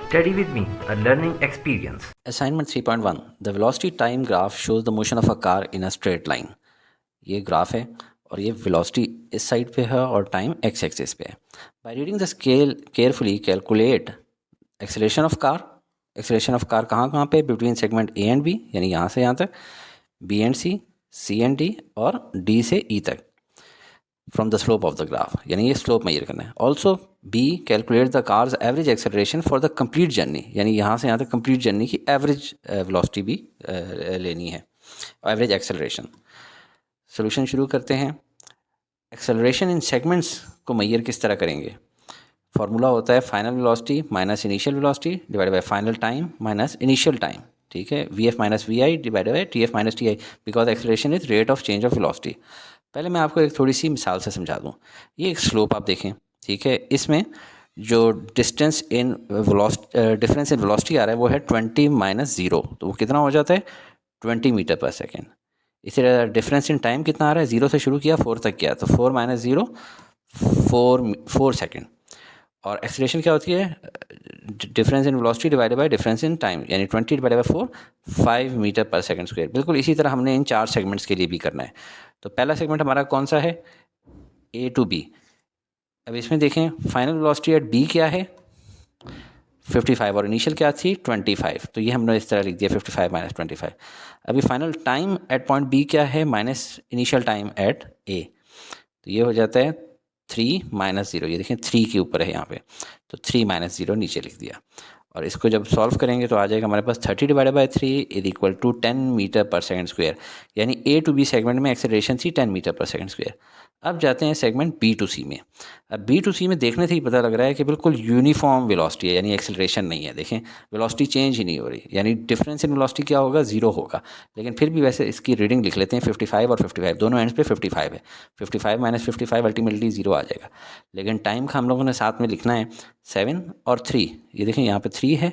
Study with me, a learning experience. Assignment 3.1 The velocity time graph shows the motion of a car in a straight line. ये graph है और ये velocity इस side पे है और टाइम x एक्सिस पे है. By reading the scale carefully calculate acceleration of car. Acceleration of car कहाँ कहाँ पे? Between segment A and B, यानी यहाँ से यहाँ तक, B and C, C and D और D से E तक. From the slope of the graph, यानी ये स्लोप मेजर करना है. Also be calculate the cars average acceleration for the complete journey, यानी यहाँ से यहाँ तक कंप्लीट जर्नी की एवरेज वेलोसिटी भी लेनी है, एवरेज एक्सेलरेशन. सोल्यूशन शुरू करते हैं. एक्सेलरेशन इन सेगमेंट्स को मेजर किस तरह करेंगे? फार्मूला होता है final velocity minus initial velocity divided by final time minus initial time. ठीक है, V F minus V I divided by T F minus T I, because acceleration is rate of change of velocity. पहले मैं आपको एक थोड़ी सी मिसाल से समझा दूँ. ये एक स्लोप आप देखें, ठीक है, इसमें जो distance in difference in velocity आ रहा है वो है 20 माइनस ज़ीरो, तो वो कितना हो जाता है? 20 मीटर पर सेकेंड. इसी तरह डिफरेंस इन टाइम कितना आ रहा है? 0 से शुरू किया 4 तक किया, तो 4 माइनस ज़ीरो 4 सेकेंड. और एक्सेलरेशन क्या होती है? Difference in velocity divided by difference in time, यानी 20 divided by 4 5 metre per second square. बिल्कुल इसी तरह हमने इन 4 सेगमेंट्स के लिए भी करना है. तो पहला सेगमेंट हमारा कौन सा है? ए टू बी. अब इसमें देखें फाइनल वेलोसिटी एट बी क्या है? 55 और इनिशियल क्या थी? 25. तो ये हमने इस तरह लिख दिया 55 माइनस 25. अभी final time at point B क्या है? Minus initial time at A. तो ये हो जाता है 3 माइनस ज़ीरो. ये देखें 3 के ऊपर है यहाँ पे, तो 3 माइनस ज़ीरो नीचे लिख दिया. और इसको जब सॉल्व करेंगे तो आ जाएगा हमारे पास 30 divided by 3 is equal to 10 metre per second square. यानी ए टू बी सेगमेंट में एक्सेलरेशन थी 10 मीटर पर सेकंड स्क्वायर. अब जाते हैं सेगमेंट बी टू सी में. अब बी टू सी में देखने से ही पता लग रहा है कि बिल्कुल यूनिफॉर्म वेलोसिटी है, यानी एक्सेलरेशन नहीं है. देखें वेलोसिटी चेंज ही नहीं हो रही, यानी डिफरेंस इन वेलोसिटी क्या होगा? 0 होगा. लेकिन फिर भी वैसे इसकी रीडिंग लिख लेते हैं 55 और 55, दोनों एंड्स पे 55 है. 55 माइनस 55 अल्टीमेटली 0 आ जाएगा. लेकिन टाइम का हम लोगों ने साथ में लिखना है 7 और 3. ये देखें यहाँ पे 3 है,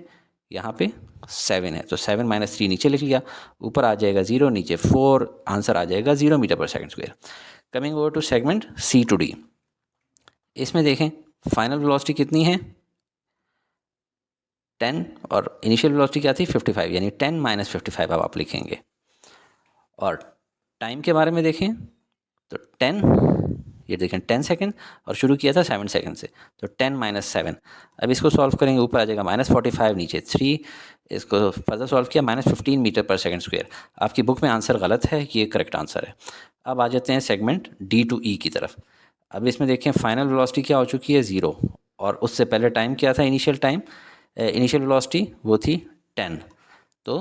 यहाँ पे 7 है, तो 7 माइनस 3 नीचे लिख लिया. ऊपर आ जाएगा 0, नीचे 4, आंसर आ जाएगा 0 metre per second square. Coming over to segment C to D. इसमें देखें फाइनल वेलोसिटी कितनी है? 10 और इनिशियल वेलोसिटी क्या थी? 55, यानी 10 माइनस 55 अब आप लिखेंगे. और टाइम के बारे में देखें तो 10, ये देखें 10 सेकेंड और शुरू किया था 7 सेकेंड से, तो 10 माइनस 7. अब इसको सॉल्व करेंगे, ऊपर आ जाएगा माइनस 45, नीचे 3. इसको फर्दर सॉल्व किया minus 15 metre per second square. आपकी बुक में आंसर गलत है, ये करेक्ट आंसर है. अब आ जाते हैं सेगमेंट डी टू ई की तरफ. अब इसमें देखें फाइनल वेलोसिटी क्या हो चुकी है? 0. और उससे पहले टाइम क्या था? इनिशियल टाइम, इनिशियल वेलोसिटी वो थी 10. तो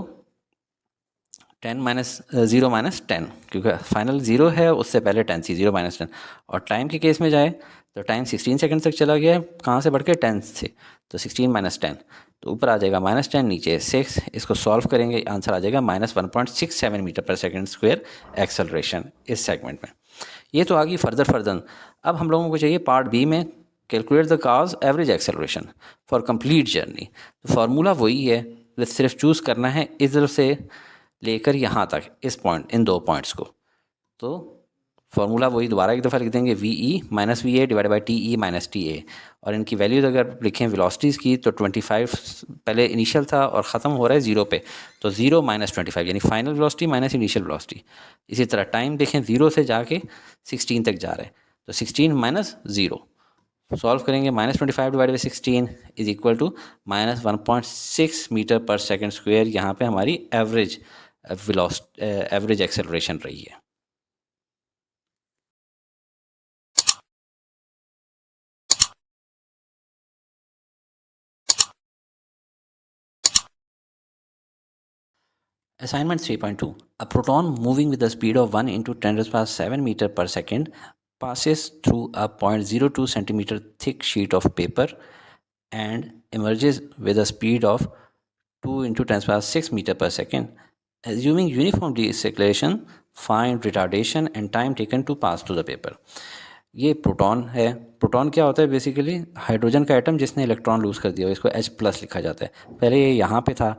10 माइनस 0 माइनस 10, क्योंकि फाइनल 0 है, उससे पहले 10 थी, 0 माइनस 10. और टाइम के केस में जाए तो टाइम 16 सेकंड तक चला गया है, कहाँ से बढ़ के? 10 से. तो 16 माइनस 10, तो ऊपर आ जाएगा माइनस 10, नीचे 6. इसको सॉल्व करेंगे, आंसर आ जाएगा minus 1.67 metre per second square acceleration इस सेगमेंट में. ये तो आ गई फर्दर. अब हम लोगों को चाहिए पार्ट बी में calculate the cars average acceleration for complete journey. तो फार्मूला वही है, सिर्फ चूज़ करना है इधर से लेकर यहाँ तक, इस पॉइंट, इन 2 पॉइंट्स को. तो फार्मूला वही दोबारा एक दफ़ा लिख देंगे, V E minus V A divide by T E minus T A. और इनकी वैल्यूज अगर लिखें वेलोसिटीज़ की तो 25 पहले इनिशियल था और ख़त्म हो रहा है 0 पे, तो 0 माइनस 25, यानी final velocity minus initial velocity. इसी तरह टाइम देखें 0 से जाके 16 तक जा रहे हैं, तो 16 माइनस 0. सॉल्व करेंगे minus 25 divide by 16 is equal to minus 1.6 metre पर सेकेंड स्क्वायर. यहाँ पे हमारी एवरेज एक्सेलरेशन रही है. Assignment 3.2 A proton moving with the speed of 1 into 10 raised power 7 meter per second passes through a 0.02 centimeter thick sheet of paper and emerges with a speed of 2 into 10 power 6 meter per second. Assuming uniform deceleration, find retardation and time taken to pass through the paper. ये proton है. Proton क्या होता है? Basically hydrogen का atom जिसने electron loose कर दिया, इसको H+ लिखा जाता है. पहले ये यहाँ पे था,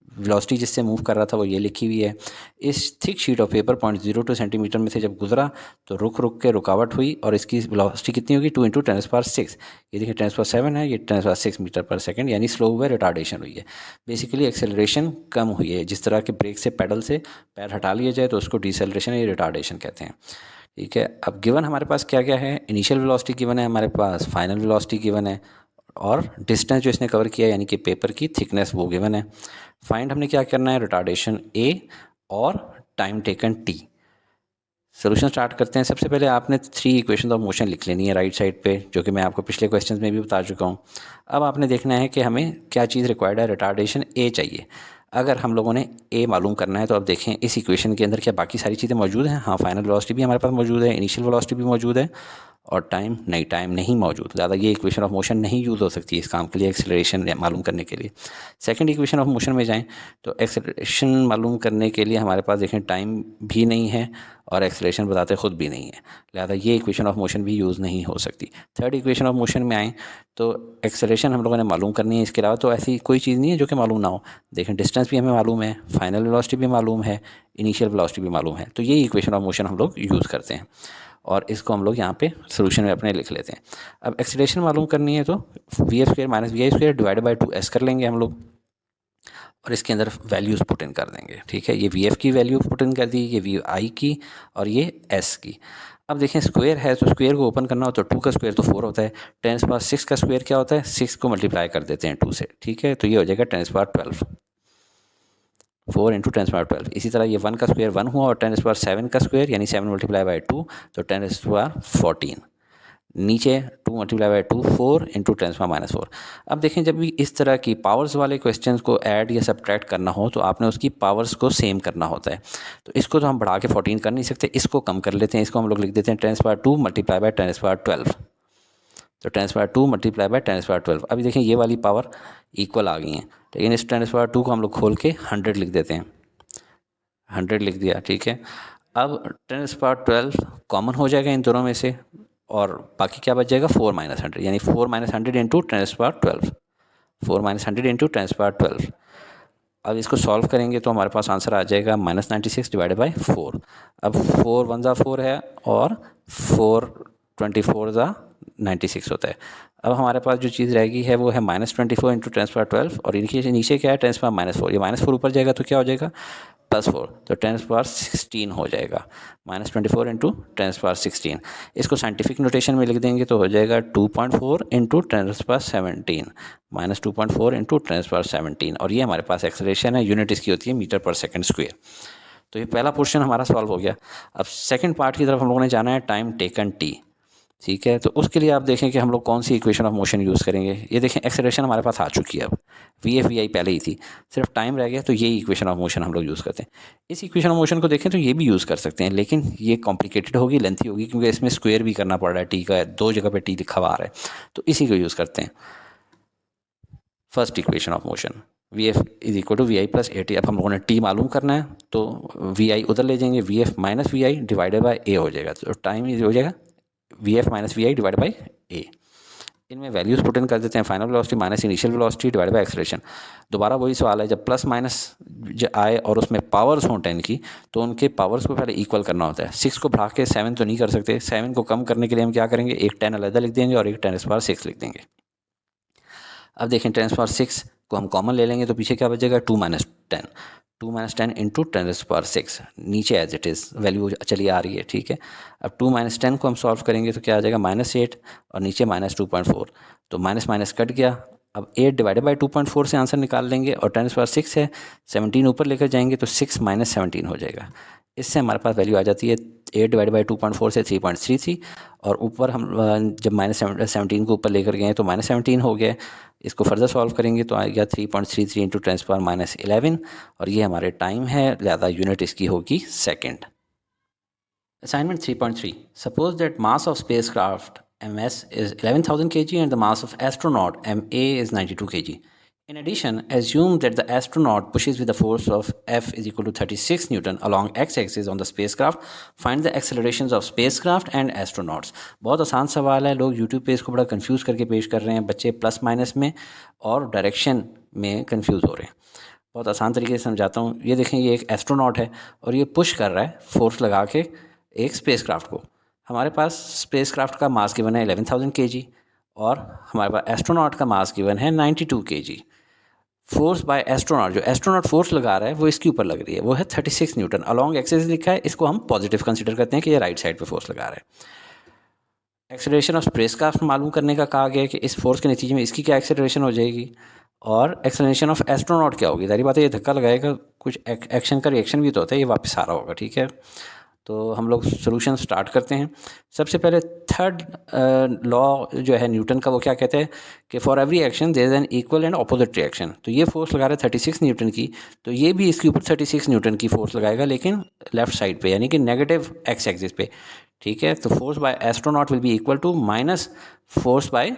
वेलोसिटी जिससे मूव कर रहा था वो ये लिखी हुई है। इस thick sheet of paper 0.02 centimetre में से जब गुजरा तो रुक के रुकावट हुई और इसकी वेलोसिटी कितनी होगी 2 × 10⁶। ये देखिए 10⁶ है, ये 10⁶ मीटर पर सेकंड, यानी स्लो हुआ, रिटार्डेशन हुई है। बेसिकली एक्सेलरेशन कम हुई है। जिस तरह के ब्रेक से पेडल से पैर हटा लिया जाए तो उसको डिसेलरेशन या रिटार्डेशन कहते हैं। ठीक है, अब गिवन हमारे पास क्या क्या है, इनिशियल वेलोसिटी गिवन है हमारे पास, फाइनल वेलोसिटी गिवन है और डिस्टेंस जो इसने कवर किया यानी कि पेपर की थिकनेस वो गिवन है। फाइंड हमने क्या करना है, रिटार्डेशन ए और time taken T. Solution start करते हैं। सबसे पहले आपने 3 इक्वेशन ऑफ मोशन लिख लेनी है राइट साइड पे, जो कि मैं आपको पिछले क्वेश्चंस में भी बता चुका हूँ। अब आपने देखना है कि हमें क्या चीज़ रिक्वायर्ड है, रिटार्डेशन ए चाहिए। अगर हम लोगों ने ए मालूम करना है तो अब देखें इस इक्वेशन के अंदर क्या बाकी सारी चीज़ें मौजूद हैं। हाँ, फाइनल वेलोसिटी भी हमारे पास मौजूद है, इनिशियल वेलोसिटी भी मौजूद है और टाइम नहीं मौजूद। ज़्यादा ये इक्वेशन ऑफ मोशन नहीं यूज़ हो सकती इस काम के लिए, एक्सेलरेशन मालूम करने के लिए। सेकंड इक्वेशन ऑफ मोशन में जाएं तो एक्सेलरेशन मालूम करने के लिए हमारे पास देखें टाइम भी नहीं है और एक्सेलरेशन बताते खुद भी नहीं है, लिहाजा ये इक्वेशन ऑफ मोशन भी यूज़ नहीं हो सकती। थर्ड इक्वेशन ऑफ मोशन में आएँ तो एक्सेलरेशन हम लोगों ने मालूम करनी है, इसके अलावा तो ऐसी कोई चीज़ नहीं है जो कि मालूम ना हो। देखें डिस्टेंस भी हमें मालूम है, फाइनल वेलोसिटी भी मालूम है, इनिशियल वेलोसिटी भी मालूम है, तो ये इक्वेशन ऑफ मोशन हम लोग यूज़ करते हैं और इसको हम लोग यहाँ पे सोल्यूशन में अपने लिख लेते हैं। अब एक्सेलरेशन मालूम करनी है तो v² - vi² divide by 2s कर लेंगे हम लोग और इसके अंदर वैल्यूज़ पुट इन कर देंगे। ठीक है, ये vf की वैल्यू पुट इन कर दी, ये vi की और ये s की। अब देखें स्क्वायर है तो स्क्वायर को ओपन करना हो तो 2 का स्क्वायर तो 4 होता है, 10⁻6 का स्क्वायर क्या होता है, 6 को मल्टीप्लाई कर देते हैं 2 से। ठीक है, तो ये हो जाएगा 10⁻12, 4 × 10⁻12। इसी तरह ये 1 का स्क्वायर 1 हुआ और 10⁻7 का स्क्वायर यानी 7 मल्टीप्लाई बाई 2 तो 10⁻14। नीचे 2 मल्टीप्लाई बाई 2 4 × 10⁻4। अब देखें जब भी इस तरह की पावर्स वाले क्वेश्चंस को ऐड या सब्ट्रैक्ट करना हो तो आपने उसकी पावर्स को सेम करना होता है। तो इसको तो हम बढ़ा के 14 कर नहीं सकते, इसको कम कर लेते हैं, इसको हम लोग लिख देते हैं 10⁻2 मल्टीप्लाई बाई 10⁻12। तो 10⁻2 मल्टीप्लाई बाई 10⁻12। अभी देखें ये वाली पावर इक्वल आ गई हैं, लेकिन इस 10⁻2 को हम लोग खोल के 100 लिख देते हैं, 100 लिख दिया। ठीक है, अब 10⁻12 कॉमन हो जाएगा इन दोनों में से और बाकी क्या बच जाएगा 4 - 100 यानी 4 - 100 इंटू 10⁻12, 4 - 100 इंटू 10⁻12। अब इसको सॉल्व करेंगे तो हमारे पास आंसर आ जाएगा -96 डिवाइडेड बाई 4। अब 4 1 ज़ा 4 है और 4 24 ज़ा 96 होता है। अब हमारे पास जो चीज़ रहेगी है वो है -24 इंटू 10⁻12 और इनके नीचे क्या है 10⁻4। ये -4 ऊपर जाएगा तो क्या हो जाएगा +4, तो 10⁻16 हो जाएगा। -24 इंटू 10⁻16। इसको साइंटिफिक नोटेशन में लिख देंगे तो हो जाएगा 2.4 इंटू 10⁻17, -2.4 इंटू 10⁻17 और ये हमारे पास एक्सेलरेशन है, यूनिट इसकी होती है मीटर पर सेकंड स्क्वायर। तो ये पहला पोर्शन हमारा सॉल्व हो गया। अब सेकंड पार्ट की तरफ हम लोगों ने जाना है, टाइम टेकन टी। ठीक है, तो उसके लिए आप देखें कि हम लोग कौन सी इक्वेशन ऑफ मोशन यूज़ करेंगे। ये देखें एक्सेलरेशन हमारे पास आ चुकी है, अब vf vi पहले ही थी, सिर्फ टाइम रह गया, तो ये इक्वेशन ऑफ मोशन हम लोग यूज़ करते हैं। इस इक्वेशन ऑफ मोशन को देखें तो ये भी यूज़ कर सकते हैं, लेकिन ये कॉम्प्लिकेटेड होगी, लेंथी होगी, क्योंकि इसमें स्क्वायर भी करना पड़ रहा है, टी का 2 जगह पे टी लिखा हुआ आ रहा है, तो इसी को यूज़ करते हैं। First equation of motion vf = vi + at। अब हम लोगों ने t मालूम करना है तो vi उधर ले जाएंगे, vf - vi divided by a हो जाएगा, तो टाइम हो जाएगा vf - vi divide by a। इनमें वैल्यूज़ पुट इन कर देते हैं, final velocity minus initial velocity divide by acceleration. दोबारा वही सवाल है, जब प्लस माइनस आए और उसमें पावर्स हों 10 की तो उनके पावर्स को पहले इक्वल करना होता है। 6 को बढ़ा के 7 तो नहीं कर सकते, 7 को कम करने के लिए हम क्या करेंगे, एक 10 अलग लिख देंगे और एक 10⁻6 लिख देंगे। अब देखें 10⁻6 को हम कॉमन ले लेंगे तो पीछे क्या बचेगा 2 - 10, 2 - 10 इंटू 10⁻6, नीचे एज इट इज़ वैल्यू चली आ रही है। ठीक है, अब 2 - 10 को हम सॉल्व करेंगे तो क्या आ जाएगा -8 और नीचे -2.4, तो माइनस माइनस कट गया। अब 8 डिवाइडेड बाई 2.4 से आंसर निकाल लेंगे और 10⁻6 है, 17 ऊपर लेकर जाएंगे तो 6 - 17 हो जाएगा। इससे हमारे पास वैल्यू आ जाती है 8 डिवाइड बाई 2.4 से 3.33 और ऊपर हम जब -17 को ऊपर लेकर गए तो -17 हो गया। इसको फर्दर सॉल्व करेंगे तो आ गया 3.33 इंटू 10⁻11 और ये हमारे टाइम है, लिहाजा यूनिट इसकी होगी second. Assignment 3.3, suppose that mass of space craft ms is 11,000 kg and the mass of astronaut ma is 92 kg. In addition, assume that the astronaut pushes with a force of F = 36 Newton along x-axis on the spacecraft. Find the accelerations of spacecraft and astronauts. बहुत आसान सवाल है, लोग YouTube पे इसको बड़ा confuse करके पेश कर रहे हैं, बच्चे प्लस माइनस में और डायरेक्शन में कंफ्यूज हो रहे हैं। बहुत आसान तरीके से समझाता हूँ। ये देखें, ये एक एस्ट्रोनॉट है और ये पुश कर रहा है फोर्स लगा के एक स्पेसक्राफ्ट को। हमारे पास स्पेसक्राफ्ट का मास गिवन है 11,000 kg और हमारे पास एस्ट्रोनॉट का मास गिवन है 92 kg। फोर्स बाय एस्ट्रोनॉट, जो एस्ट्रोनॉट फोर्स लगा रहा है वो इसके ऊपर लग रही है, वो है 36 न्यूटन। अलॉन्ग एक्सिस लिखा है, इसको हम पॉजिटिव कंसिडर करते हैं कि ये राइट साइड पे फोर्स लगा रहा है। एक्सेलरेशन ऑफ स्पेसक्राफ्ट मालूम करने का कहा गया है कि इस फोर्स के नतीजे में इसकी क्या एक्सेलरेशन हो जाएगी और एक्सेलरेशन ऑफ एस्ट्रोनॉट क्या होगी। सारी बात है, ये धक्का लगाएगा, कुछ एक्शन का रिएक्शन भी तो होता है, ये वापस आ रहा होगा। ठीक है, तो हम लोग सोल्यूशन स्टार्ट करते हैं। सबसे पहले थर्ड लॉ जो है न्यूटन का, वो क्या कहते हैं कि for every action there is an equal and opposite reaction. तो ये फोर्स लगा रहा है 36 न्यूटन की, तो ये भी इसके ऊपर 36 न्यूटन की फोर्स लगाएगा, लेकिन लेफ्ट साइड पे, यानी कि नेगेटिव एक्स एक्सिस पे। ठीक है, तो force by astronaut will be equal to minus force by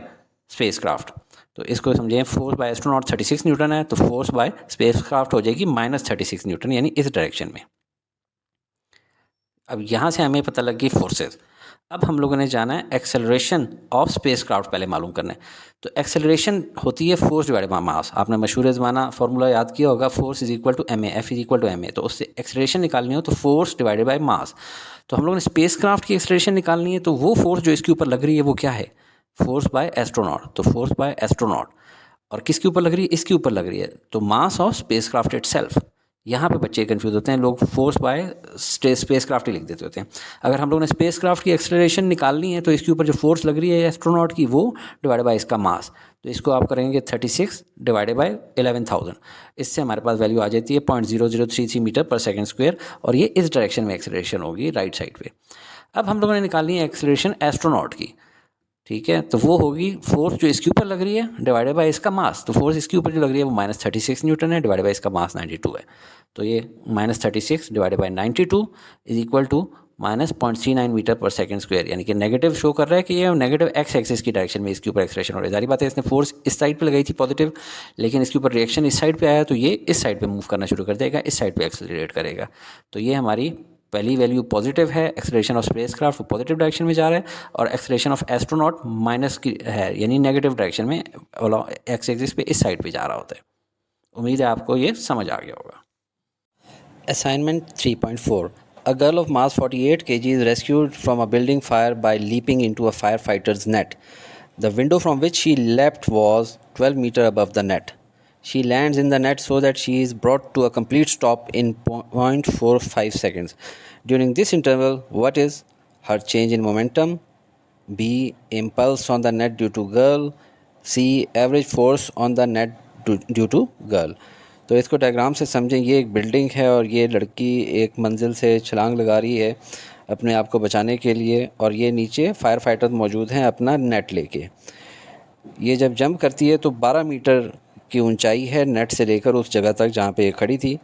spacecraft. तो इसको समझें, फोर्स बाय एस्ट्रोनॉट 36 न्यूटन है, तो फोर्स बाय स्पेसक्राफ्ट हो जाएगी माइनस 36 न्यूटन, यानी इस डायरेक्शन में। अब यहाँ से हमें पता लग गई फोर्सेस। अब हम लोगों ने जाना है एक्सेलरेशन ऑफ स्पेसक्राफ्ट पहले मालूम करना है। तो एक्सेलरेशन होती है फोर्स डिवाइडेड बाय मास। आपने मशहूर ज़माना फार्मूला याद किया होगा, force is equal to M A, F is equal to M A. तो उससे एक्सेलरेशन निकालनी हो तो फोर्स डिवाइडेड बाय मास। तो हम लोगों ने स्पेसक्राफ्ट की एक्सेलरेशन निकालनी है, तो वो फोर्स जो इसके ऊपर लग रही है वो क्या है, फोर्स बाय एस्ट्रोनॉट। तो फोर्स बाय एस्ट्रोनॉट, और किसके ऊपर लग रही है, इसके ऊपर लग रही है, तो मास ऑफ स्पेसक्राफ्ट इटसेल्फ। यहाँ पे बच्चे कंफ्यूज होते हैं, लोग फोर्स बाय स्पेसक्राफ्ट ही लिख देते होते हैं। अगर हम लोगों ने स्पेसक्राफ्ट की एक्सेलरेशन निकालनी है तो इसके ऊपर जो फोर्स लग रही है एस्ट्रोनॉट की, वो डिवाइड बाय इसका मास। तो इसको आप करेंगे 36 डिवाइडेड बाय 11,000। इससे हमारे पास वैल्यू आ जाती है 0.0033 मीटर पर सेकेंड स्क्वायर, और ये इस डायरेक्शन में एक्सेलरेशन होगी, राइट साइड पे। अब हम लोगों ने निकालनी है एक्सेलरेशन एस्ट्रोनॉट की। ठीक है, तो वो होगी फोर्स जो इसके ऊपर लग रही है डिवाइडेड बाय इसका मास। तो फोर्स इसके ऊपर जो लग रही है वो -36 न्यूटन है, डिवाइडेड बाय इसका मास 92 है। तो ये -36 divided by 92 is equal to -0.39 metre per second square, यानी कि नेगेटिव शो कर रहा है कि ये नेगेटिव एक्स एक्सिस की डायरेक्शन में इसके ऊपर एक्सलेशन हो रही है। सारी बात है, इसने फोर्स इस साइड पे लगाई थी पॉजिटिव, लेकिन इसके ऊपर रिएक्शन इस साइड पे आया, तो ये इस साइड पे मूव करना शुरू कर देगा, इस साइड पे एक्सेलरेट करेगा। तो ये हमारी पहली वैल्यू पॉजिटिव है, acceleration of spacecraft positive direction में जा रहा है, और एक्सेलरेशन ऑफ एस्ट्रोनॉट माइनस की है, यानी नेगेटिव डायरेक्शन में एक्स एक्सिस पे इस साइड पे जा रहा होता है। उम्मीद है आपको ये समझ आ गया होगा। Assignment 3.4. A girl of mass 48 kg is rescued from a building fire by leaping into a firefighter's net. The window from which she leapt was 12 meters above the net. She lands in the net so that she is brought to a complete stop in 0.45 seconds. During this interval, what is her change in momentum? B. Impulse on the net due to girl. C. Average force on the net due to girl. तो इसको diagram से समझें। ये एक building है और ये लड़की एक मंजिल से छलांग लगा रही है अपने आप को बचाने के लिए, और ये नीचे फायर फाइटर मौजूद हैं अपना नेट लेके। ये जब जंप करती है तो 12 मीटर की ऊंचाई है नेट से लेकर उस जगह तक जहाँ पे ये खड़ी थी,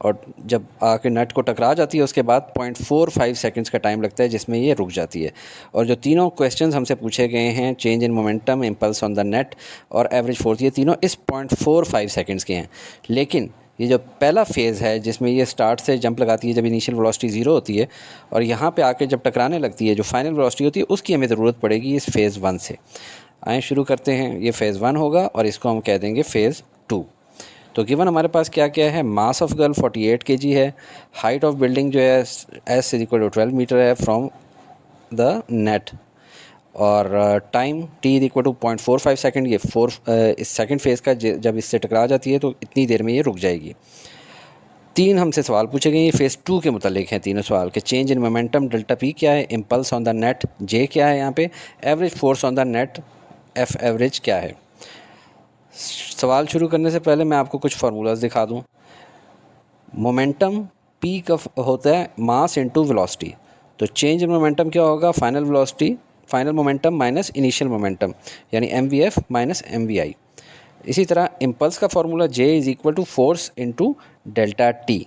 और जब आके नेट को टकरा जाती है उसके बाद 0.45 सेकंड्स का टाइम लगता है जिसमें ये रुक जाती है। और जो तीनों क्वेश्चंस हमसे पूछे गए हैं, change in momentum, impulse on the net और एवरेज फोर्स, ये तीनों इस 0.45 सेकंड्स के हैं। लेकिन ये जो पहला फेज़ है जिसमें ये स्टार्ट से जंप लगाती है जब इनिशियल वेलोसिटी 0 होती है, और यहाँ पे आके जब टकराने लगती है जो फाइनल वेलोसिटी होती है, उसकी हमें ज़रूरत पड़ेगी इस फेज़ 1 से। आए शुरू करते हैं। ये फेज़ 1 होगा और इसको हम कह देंगे फेज़ 2। तो गिवन हमारे पास क्या क्या है, मास ऑफ गर्ल 48 kg है, हाइट ऑफ बिल्डिंग जो है S is equal to 12 metre है फ्रॉम द नेट, और time T is equal to 0.45 second. ये इस सेकंड फेज़ का जब इससे टकरा जाती है तो इतनी देर में ये रुक जाएगी। 3 हमसे सवाल पूछे गए, ये फेज़ 2 के मुतालिक हैं तीनों सवाल के। Change in momentum delta P क्या है, इम्पल्स ऑन द नेट जे क्या है यहाँ पे, average force on the net F average क्या है। सवाल शुरू करने से पहले मैं आपको कुछ फार्मूलाज दिखा दूं। मोमेंटम पी का होता है मास इनटू वेलोसिटी, तो चेंज इन मोमेंटम क्या होगा, final velocity, final momentum minus initial momentum, यानी mvf माइनस mvi। इसी तरह इम्पल्स का formula J is equal to force into delta T.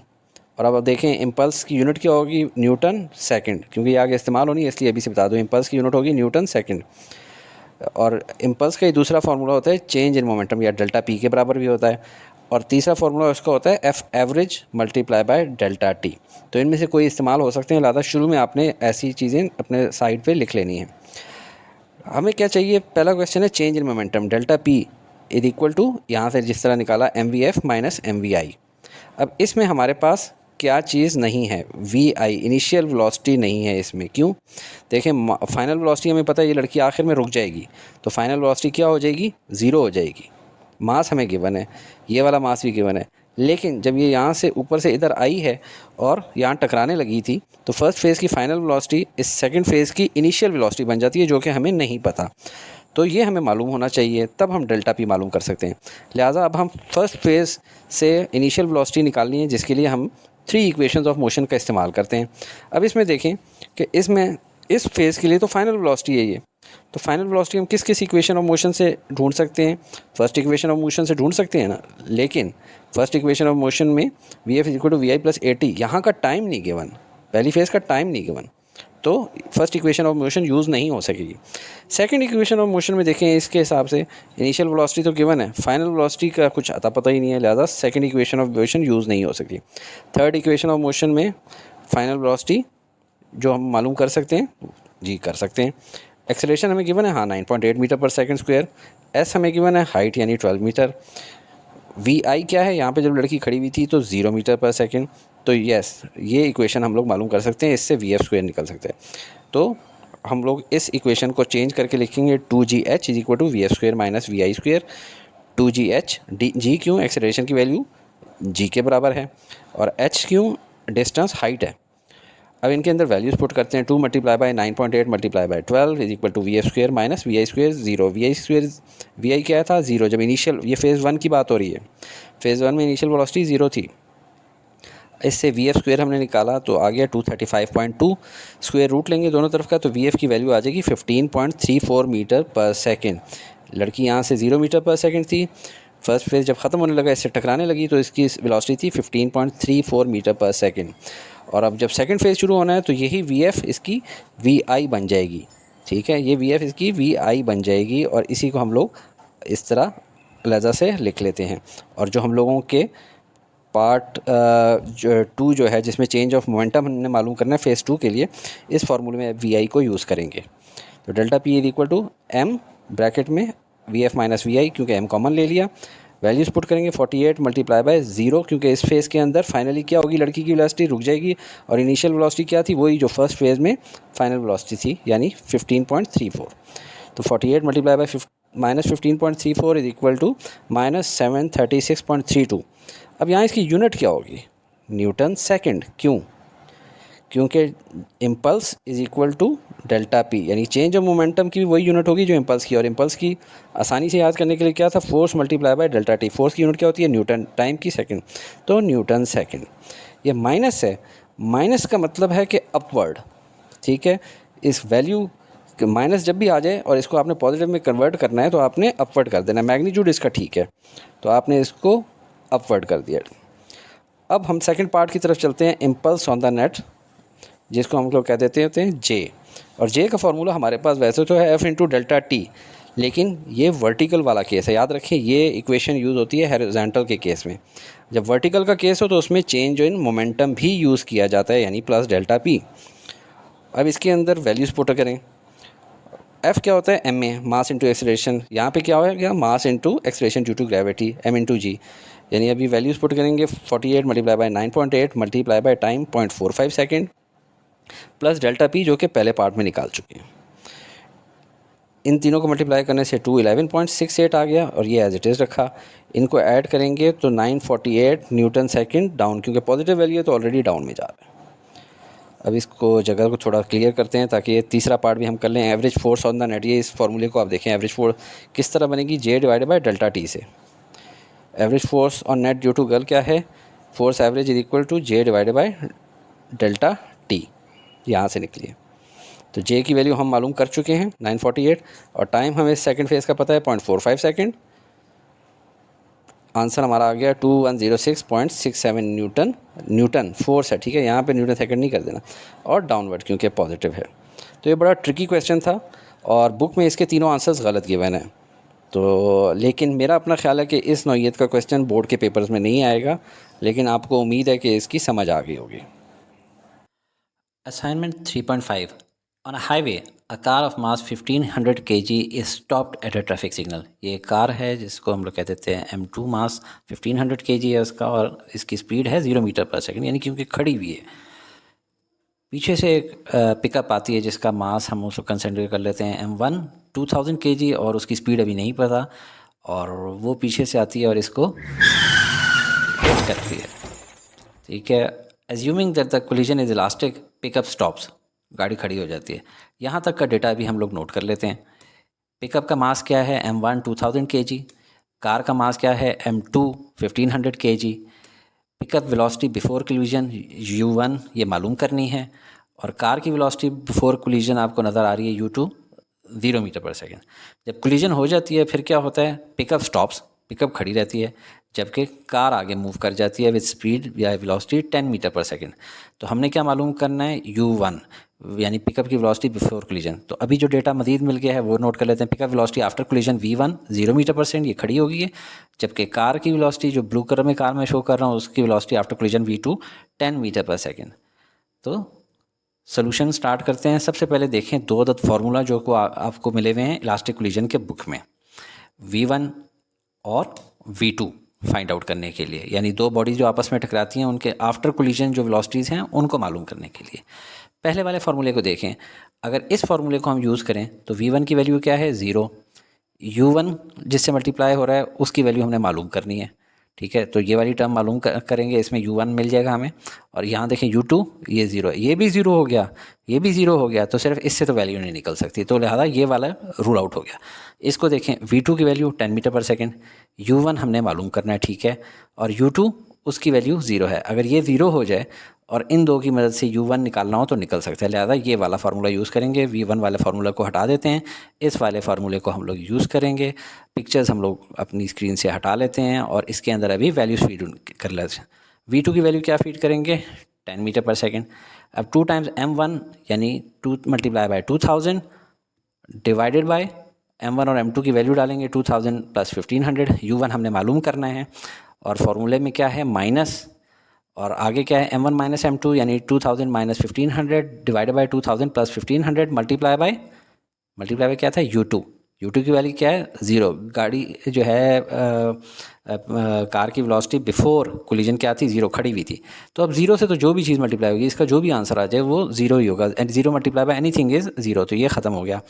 और अब देखें इम्पल्स की यूनिट क्या होगी, न्यूटन सेकंड, क्योंकि ये आगे इस्तेमाल होनी है इसलिए अभी से बता दूँ, इम्पल्स की यूनिट होगी न्यूटन सेकंड। और इम्पल्स का ही दूसरा फार्मूला होता है चेंज इन मोमेंटम, या डेल्टा पी के बराबर भी होता है। और तीसरा फार्मूला उसका होता है F average multiply by delta T. तो इनमें से कोई इस्तेमाल हो सकते हैं, लिहाजा शुरू में आपने ऐसी चीज़ें अपने साइड पे लिख लेनी है। हमें क्या चाहिए, पहला क्वेश्चन है change in momentum, delta P is equal to, यहाँ से जिस तरह निकाला mvf माइनस mvi। अब इसमें हमारे पास क्या चीज़ नहीं है, वी आई इनिशियल वेलोसिटी नहीं है इसमें। क्यों? देखें, फाइनल वेलोसिटी हमें पता है ये लड़की आखिर में रुक जाएगी, तो फाइनल वेलोसिटी क्या हो जाएगी? ज़ीरो हो जाएगी। मास हमें गिवन है, ये वाला मास भी गिवन है, लेकिन जब ये यहाँ से ऊपर से इधर आई है और यहाँ टकराने लगी थी, तो फर्स्ट फेज़ की फाइनल वेलोसिटी इस सेकंड फेज़ की इनिशियल वेलोसिटी बन जाती है, जो कि हमें नहीं पता। तो ये हमें मालूम होना चाहिए, तब हम डेल्टा पी मालूम कर सकते हैं। लिहाजा अब हम फर्स्ट फेज़ से इनिशियल वेलोसिटी निकालनी है, जिसके लिए हम 3 इक्वेशंस ऑफ मोशन का इस्तेमाल करते हैं। अब इसमें देखें कि इसमें इस फेज़ के लिए तो फाइनल वेलोसिटी है ये, तो फाइनल वेलोसिटी हम किस किस इक्वेशन ऑफ मोशन से ढूंढ सकते हैं? फर्स्ट इक्वेशन ऑफ मोशन से ढूंढ सकते हैं ना, लेकिन फर्स्ट इक्वेशन ऑफ मोशन में V F equal to V I plus A T, यहाँ का टाइम नहीं गिवन, पहली फेज़ का टाइम नहीं गिवन, तो first equation of motion use नहीं हो सकेगी। सेकंड इक्वेशन ऑफ मोशन में देखें, इसके हिसाब से इनिशियल वेलोसिटी तो गिवन है, फाइनल वेलोसिटी का कुछ अता पता ही नहीं है, लिहाजा second equation of motion use नहीं हो सकती। थर्ड इक्वेशन ऑफ मोशन में फाइनल वेलोसिटी जो हम मालूम कर सकते हैं, जी कर सकते हैं। एक्सेलरेशन हमें गिवन है, हाँ 9.8 metre per second square. S हमें गिवन है, हाइट यानी 12 मीटर। वी आई क्या है, यहाँ पे जब लड़की खड़ी हुई थी तो 0 मीटर पर सेकंड। तो यस, ये इक्वेशन हम लोग मालूम कर सकते हैं, इससे वी एफ स्क्वायर निकल सकता है। तो हम लोग इस इक्वेशन को चेंज करके लिखेंगे 2gh is equal to V F square minus V I square. 2gh D G क्यों, एक्सेलरेशन की वैल्यू जी के बराबर है, और h क्यों, डिस्टेंस हाइट है। अब इनके अंदर वैल्यूज़ पुट करते हैं, 2 multiply by 9.8 multiply by 12 is equal to V F square minus V I square 0। V I क्या था? 0। जब इनिशियल, ये फेज़ 1 की बात हो रही है, फेज़ 1 में इनिशियल वेलोसिटी 0 थी। इससे वी एफ स्क्वायर हमने निकाला तो आ गया 235.2, स्क्वायर रूट लेंगे दोनों तरफ का, तो वी एफ की वैल्यू आ जाएगी 15.34 मीटर पर सेकेंड। लड़की यहाँ से 0 मीटर पर सेकेंड थी, फर्स्ट फेज़ जब ख़त्म होने लगा, इससे टकराने लगी, तो इसकी वेलोसिटी थी 15.34 मीटर पर सेकेंड। और अब जब सेकंड फेज़ शुरू होना है तो यही वी एफ इसकी वी आई बन जाएगी। ठीक है, ये वी एफ इसकी वी आई बन जाएगी, और इसी को हम लोग इस तरह लहजा से लिख लेते हैं। और जो हम लोगों के पार्ट जो 2 जो है, जिसमें चेंज ऑफ मोमेंटम हमने मालूम करना है फेज़ 2 के लिए, इस फार्मूले में वी आई को यूज़ करेंगे। तो delta P is equal to M bracket में V F minus V I, क्योंकि एम कॉमन ले लिया। वैल्यूज़ पुट करेंगे 48 मल्टीप्लाई बाय 0, क्योंकि इस फेज़ के अंदर फाइनली क्या होगी, लड़की की वेलोसिटी रुक जाएगी, और इनिशियल वेलोसिटी क्या थी, वही जो फर्स्ट फेज़ में फाइनल वेलोसिटी थी, यानी 15.34। तो 48 multiply by minus 15.34 is equal to minus 736.32। अब यहाँ इसकी यूनिट क्या होगी? Newton second. क्यों? क्योंकि impulse is equal to delta P, यानी चेंज ऑफ मोमेंटम की भी वही यूनिट होगी जो इम्पल्स की, और इम्पल्स की आसानी से याद करने के लिए क्या था, force multiply by delta T. Force की यूनिट क्या होती है? न्यूटन। टाइम की सेकंड, तो न्यूटन सेकंड। ये माइनस है, माइनस का मतलब है कि अपवर्ड। ठीक है, इस वैल्यू माइनस जब भी आ जाए और इसको आपने पॉजिटिव में कन्वर्ट करना है, तो आपने अपवर्ड कर देना। मैग्नीट्यूड इसका ठीक है, तो आपने इसको अपवर्ड कर दिया। अब हम सेकंड पार्ट की तरफ चलते हैं, इम्पल्स ऑन द नेट, जिसको हम लोग कह देते होते हैं जे। और जे का फार्मूला हमारे पास वैसे तो है एफ इंटू डेल्टा टी, लेकिन ये वर्टिकल वाला केस है। याद रखें, ये इक्वेशन यूज़ होती है हॉरिजॉन्टल के केस में। जब वर्टिकल का केस हो तो उसमें चेंज इन मोमेंटम भी यूज़ किया जाता है, यानी प्लस डेल्टा पी। अब इसके अंदर वैल्यूज़ पुट करें। एफ क्या होता है? M A, mass into acceleration. यहाँ पे क्या होगा? Mass into acceleration due to gravity, M into G. यानी अभी वैल्यूज़ पुट करेंगे 48 multiply by 9.8 multiply by time 0.45 second plus delta P, जो कि पहले पार्ट में निकाल चुके हैं। इन तीनों को मल्टीप्लाई करने से 211.68 आ गया, और ये एज इट इज़ रखा। इनको ऐड करेंगे तो 948 न्यूटन सेकंड डाउन, क्योंकि पॉजिटिव वैल्यू है तो ऑलरेडी डाउन में जा रहा है। अब इसको जगह को थोड़ा क्लियर करते हैं ताकि ये तीसरा पार्ट भी हम कर लें। Average force on the net, ये इस फार्मूले को आप देखें, एवरेज फोर्स किस तरह बनेगी? J divided by delta T से। Average force on net due to girl क्या है? Force average is equal to J divided by delta T, यहाँ से निकली है। तो जे की वैल्यू हम मालूम कर चुके हैं 948, और टाइम हमें सेकंड फेज़ का पता है 0.45 सेकंड। आंसर हमारा आ गया 2106.67 न्यूटन फोर्स है। ठीक है, यहाँ पे न्यूटन सेकंड नहीं कर देना, और डाउनवर्ड क्योंकि पॉजिटिव है। तो ये बड़ा ट्रिकी क्वेश्चन था, और बुक में इसके तीनों आंसर्स गलत गिवन है। तो लेकिन मेरा अपना ख्याल है कि इस नौइयत का क्वेश्चन बोर्ड के पेपर्स में नहीं आएगा, लेकिन आपको उम्मीद है कि इसकी समझ आ गई होगी। Assignment 3.5 On a highway, a car of mass 1500 kg is stopped at a traffic signal. ये कार है जिसको हम लोग कह देते हैं M2 मास 1500 kg है उसका, और इसकी स्पीड है 0 मीटर पर सेकंड, यानी क्योंकि खड़ी हुई है। पीछे से एक पिकअप आती है जिसका मास हम उसको कंसिडर कर लेते हैं M1 2000 kg, और उसकी स्पीड अभी नहीं पता, और वो पीछे से आती है और इसको हिट करती है। ठीक है, assuming that the collision is elastic, pickup stops, गाड़ी खड़ी हो जाती है। यहाँ तक का डेटा भी हम लोग नोट कर लेते हैं। पिकअप का मास क्या है M1 2000 kg, कार का मास क्या है M2 1500 kg, pickup velocity before collision U1 ये मालूम करनी है, और कार की वेलोसिटी बिफोर कोलिजन आपको नज़र आ रही है U2 0 मीटर पर सेकेंड। जब कोलिजन हो जाती है फिर क्या होता है, पिकअप स्टॉप्स, पिकअप खड़ी रहती है, जबकि कार आगे मूव कर जाती है विद स्पीड या वेलोसिटी 10 मीटर पर सेकेंड। तो हमने क्या मालूम करना है, U1 यानी पिकअप की वेलोसिटी बिफोर कोलिजन। तो अभी जो डेटा मजीद मिल गया है वो नोट कर लेते हैं। Pickup velocity after collision V1 0 metre पर सेकेंड, ये खड़ी हो गई है, जबकि कार की वेलोसिटी जो ब्लू कलर में कार में शो कर रहा हूँ उसकी velocity after collision V2 10 metre पर सेकेंड। तो सोल्यूशन स्टार्ट करते हैं। सबसे पहले देखें दो अदद फार्मूला जो को आपको मिले हुए हैं इलास्टिक कोलिजन के बुक में, V1 और V2 फाइंड आउट करने के लिए, यानी दो बॉडी जो आपस में टकराती हैं उनके आफ्टर कोलिजन जो वेलोसिटीज़ हैं उनको मालूम करने के लिए। पहले वाले फार्मूले को देखें, अगर इस फार्मूले को हम यूज़ करें तो V1 की वैल्यू क्या है 0, U1 जिससे मल्टीप्लाई हो रहा है उसकी वैल्यू हमने मालूम करनी है। ठीक है, तो ये वाली टर्म मालूम करेंगे, इसमें U1 मिल जाएगा हमें, और यहाँ देखें U2 ये 0 है, ये भी 0 हो गया, ये भी 0 हो गया, तो सिर्फ इससे तो वैल्यू नहीं निकल सकती, तो लिहाजा ये वाला रूल आउट हो गया। इसको देखें, V2 की वैल्यू 10 मीटर पर सेकेंड, U1 हमने मालूम करना है, ठीक है, और U2 उसकी वैल्यू 0 है। अगर ये 0 हो जाए और इन दो की मदद से U1 निकालना हो तो निकल सकता है, लिहाजा ये वाला फार्मूला यूज़ करेंगे। V1 वाले फार्मूला को हटा देते हैं, इस वाले फार्मूले को हम लोग यूज़ करेंगे। पिक्चर्स हम लोग अपनी स्क्रीन से हटा लेते हैं और इसके अंदर अभी वैल्यूज फीड कर लेते हैं। V2 की वैल्यू क्या फीड करेंगे 10 मीटर पर सेकेंड। अब 2 टाइम्स M1 यानी 2 multiply bye 2000 divided by M1 और M2 की वैल्यू डालेंगे 2000 प्लस 1500। U1 हमने मालूम करना है, और फार्मूले में क्या है माइनस, और आगे क्या है M1 माइनस M2 यानी 2000 minus 1500 divided by 2000 plus 1500 multiply by क्या था U2 की वैल्यू क्या है 0। गाड़ी जो है कार की वेलोसिटी बिफोर कोलिजन क्या थी 0, खड़ी हुई थी, तो अब 0 से तो जो भी चीज़ मल्टीप्लाई होगी इसका जो भी आंसर आ जाए वो 0 ही होगा, and 0 multiply by anything is 0, तो ये ख़त्म हो गया।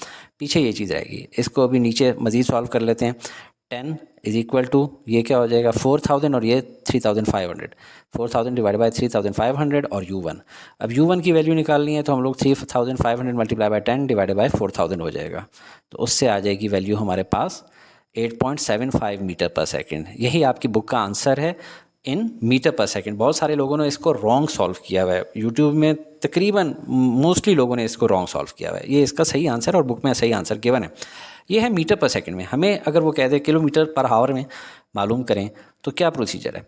पीछे ये चीज़ रहेगी, इसको अभी नीचे मज़ीद सॉल्व कर लेते हैं। 10 इज इक्वल टू ये क्या हो जाएगा 4000 और ये 3500, 4000 डिवाइड बाई 3500 और U1। अब U1 की वैल्यू निकालनी है तो हम लोग 3500 मल्टीप्लाई बाई 10 डिवाइडेड बाई 4000 हो जाएगा, तो उससे आ जाएगी वैल्यू हमारे पास 8.75 मीटर पर सेकेंड। यही आपकी बुक का आंसर है इन मीटर पर सेकेंड। बहुत सारे लोगों ने इसको रॉन्ग सॉल्व किया हुआ है, यूट्यूब में तकरीबन मोस्टली लोगों ने इसको रॉन्ग सॉल्व किया हुआ है। ये इसका सही आंसर और बुक में सही आंसर गिवन है, ये है मीटर पर सेकंड में। हमें अगर वो कह दे किलोमीटर पर आवर में मालूम करें तो क्या प्रोसीजर है,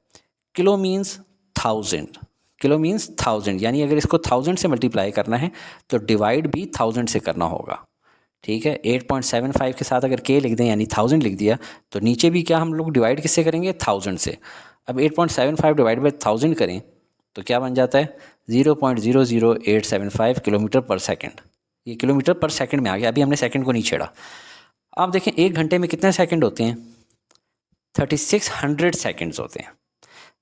किलो मीन्स 1000, यानी अगर इसको 1000 से मल्टीप्लाई करना है तो डिवाइड भी 1000 से करना होगा। ठीक है, 8.75 के साथ अगर k लिख दें यानी 1000 लिख दिया तो नीचे भी क्या हम लोग डिवाइड किससे करेंगे 1000 से। अब 8.75 डिवाइड बाई 1000 करें तो क्या बन जाता है 0.00875 किलोमीटर पर सेकंड। ये किलोमीटर पर सेकंड में आ गया, अभी हमने सेकंड को नहीं छेड़ा। आप देखें 1 घंटे में कितने सेकंड होते हैं 3600 सेकंड्स होते हैं,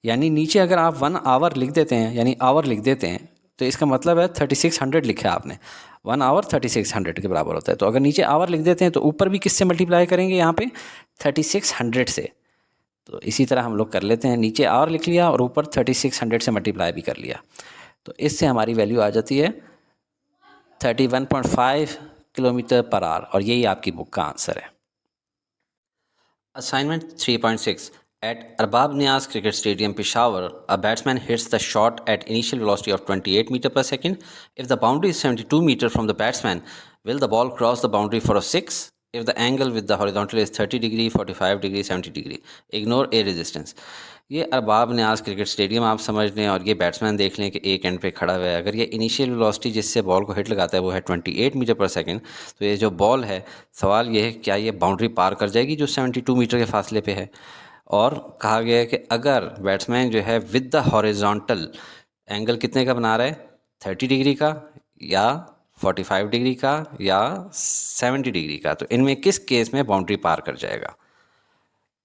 यानी नीचे अगर आप 1 आवर लिख देते हैं यानी आवर लिख देते हैं तो इसका मतलब है 3600 लिखा है आपने, 1 आवर 3600 के बराबर होता है। तो अगर नीचे आवर लिख देते हैं तो ऊपर भी किससे मल्टीप्लाई करेंगे यहाँ पे 3600 से। तो इसी तरह हम लोग कर लेते हैं, नीचे आवर लिख लिया और ऊपर 3600 से मल्टीप्लाई भी कर लिया, तो इससे हमारी वैल्यू आ जाती है 31.5 किलोमीटर पर आवर, और यही आपकी बुक का आंसर है। Assignment 3.6 At Arbab Niaz Cricket Stadium, Peshawar, a batsman hits the shot at initial velocity of 28 meter per second. If the boundary is 72 meter from the batsman, will the ball cross the boundary for a 6? If the angle with the horizontal is 30 degree, 45 degree, 70 degree, ignore a resistance. ये अरबाब न्याज cricket stadium आप समझ लें, और ये batsman देख लें कि एक एंड पे खड़ा हुआ है। अगर ये इनिशियल वेलोसिटी जिससे बॉल को हिट लगाता है वो है 28 मीटर पर सेकंड, तो ये जो बॉल है सवाल ये है क्या ये बाउंड्री पार कर जाएगी जो 72 मीटर के फासले पे है। और कहा गया है कि अगर बैट्समैन जो है विद द हॉरिजॉन्टल एंगल कितने का बना रहा है 30 डिग्री का या 45 डिग्री का या 70 डिग्री का, तो इनमें किस केस में बाउंड्री पार कर जाएगा।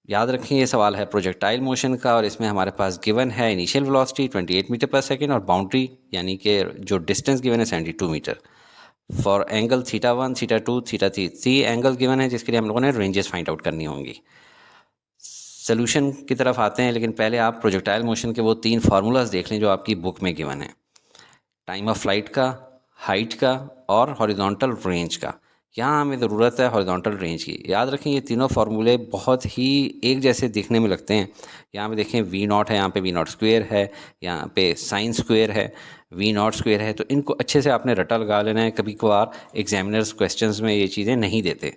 याद रखें ये सवाल है प्रोजेक्टाइल मोशन का, और इसमें हमारे पास गिवन है इनिशियल वेलोसिटी 28 मीटर पर सेकेंड और बाउंड्री यानी कि जो डिस्टेंस गिवन है 72 meter. For angle θ1, θ2, θ3 3 angle given है जिसके लिए हम लोगों ने रेंजेस फाइंड आउट करनी होंगी। सोल्यूशन की तरफ आते हैं, लेकिन पहले आप प्रोजेक्टाइल मोशन के वो 3 फार्मूलाज देख लें जो आपकी बुक में गिवन है, टाइम ऑफ फ्लाइट का, हाइट का और हॉरिजॉन्टल रेंज का। यहाँ हमें ज़रूरत है हॉरिजॉन्टल रेंज की। याद रखें ये तीनों फार्मूले बहुत ही एक जैसे दिखने में लगते हैं। यहाँ पे देखें V0 है, यहाँ पे V0 स्क्वायर है, यहाँ पे साइन स्क्वायर है, V0 स्क्वायर है, तो इनको अच्छे से आपने रटा लगा लेना है। कभी कभार एग्जामिनर्स क्वेश्चंस में ये चीज़ें नहीं देते,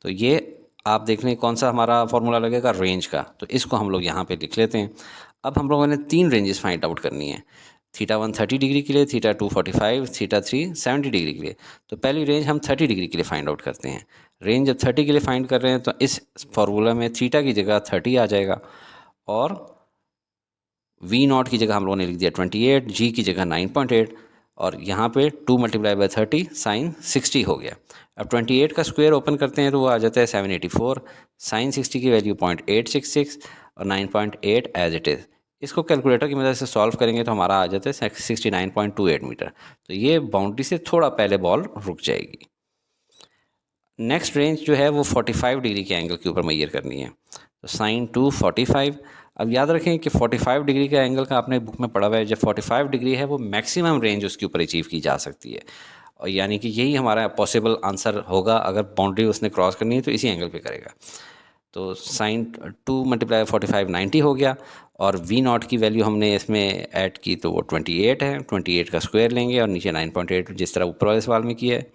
तो ये आप देख लें कौन सा हमारा फार्मूला लगेगा रेंज का, तो इसको हम लोग यहाँ पे लिख लेते हैं। अब हम लोगों ने 3 रेंजेस फाइंड आउट करनी है, θ1 30 डिग्री के लिए, θ2 45, θ3 70 डिग्री के लिए। तो पहली रेंज हम 30 डिग्री के लिए फाइंड आउट करते हैं। रेंज जब 30 के लिए फाइंड कर रहे हैं तो इस फार्मूला में थीटा की जगह 30 आ जाएगा और V0 की जगह हम लोगों ने लिख दिया 28, G की जगह 9.8 और यहाँ पे 2 × 30 साइन 60 हो गया। अब 28 का स्क्वायर ओपन करते हैं तो वो आ जाता है 784, साइन 60 की वैल्यू 0.866 और 9.8 एज इट इज़। इसको कैलकुलेटर की मदद से सॉल्व करेंगे तो हमारा आ जाता है 69.28 मीटर। तो ये बाउंड्री से थोड़ा पहले बॉल रुक जाएगी। नेक्स्ट रेंज जो है वो 45 डिग्री के एंगल के ऊपर मेजर करनी है, तो साइन 2 45। अब याद रखें कि 45 डिग्री का एंगल का आपने बुक में पढ़ा हुआ है, जब 45 डिग्री है वो मैक्सिमम रेंज उसके ऊपर अचीव की जा सकती है, और यानी कि यही हमारा पॉसिबल आंसर होगा। अगर बाउंड्री उसने क्रॉस करनी है तो इसी एंगल पे करेगा। तो साइन 2 × 45 90 हो गया और V0 की वैल्यू हमने इसमें ऐड की तो वो 28 है। 28 का स्क्वायर लेंगे और नीचे 9.8 जिस तरह ऊपर वाले सवाल में किया है,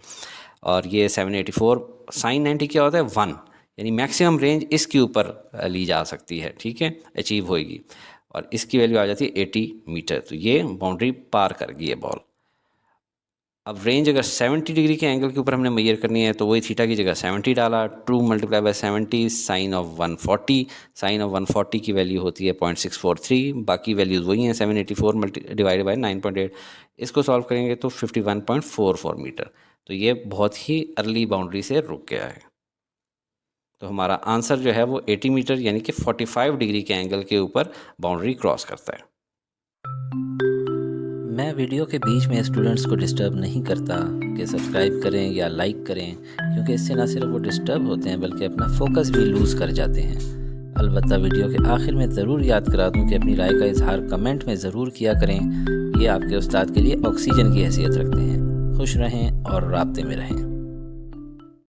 और ये 784। साइन 90 क्या होता है 1, यानी मैक्सिमम रेंज इसके ऊपर ली जा सकती है, ठीक है, अचीव होएगी, और इसकी वैल्यू आ जाती है 80 मीटर। तो ये बाउंड्री पार कर गई है बॉल। अब रेंज अगर 70 डिग्री के एंगल के ऊपर हमने मेजर करनी है तो वही थीटा की जगह 70 डाला, 2 × 70 साइन ऑफ 140। साइन ऑफ 140 की वैल्यू होती है 0.643, बाकी वैल्यूज़ वही हैं 784 डिवाइडेड बाय 9.8। इसको सॉल्व करेंगे तो 51.44 मीटर। तो ये बहुत ही अर्ली बाउंड्री से रुक गया है। तो हमारा आंसर जो है वो 80 मीटर यानी कि 45 डिग्री के एंगल के ऊपर बाउंड्री क्रॉस करता है। मैं वीडियो के बीच में स्टूडेंट्स को डिस्टर्ब नहीं करता कि सब्सक्राइब करें या लाइक करें, क्योंकि इससे ना सिर्फ वो डिस्टर्ब होते हैं बल्कि अपना फोकस भी लूज़ कर जाते हैं। अलबत्ता वीडियो के आखिर में ज़रूर याद करा दूं कि अपनी राय का इजहार कमेंट में ज़रूर किया करें। ये आपके उस्ताद के लिए ऑक्सीजन की हैसियत रखते हैं। खुश रहें और राब्ते में रहें।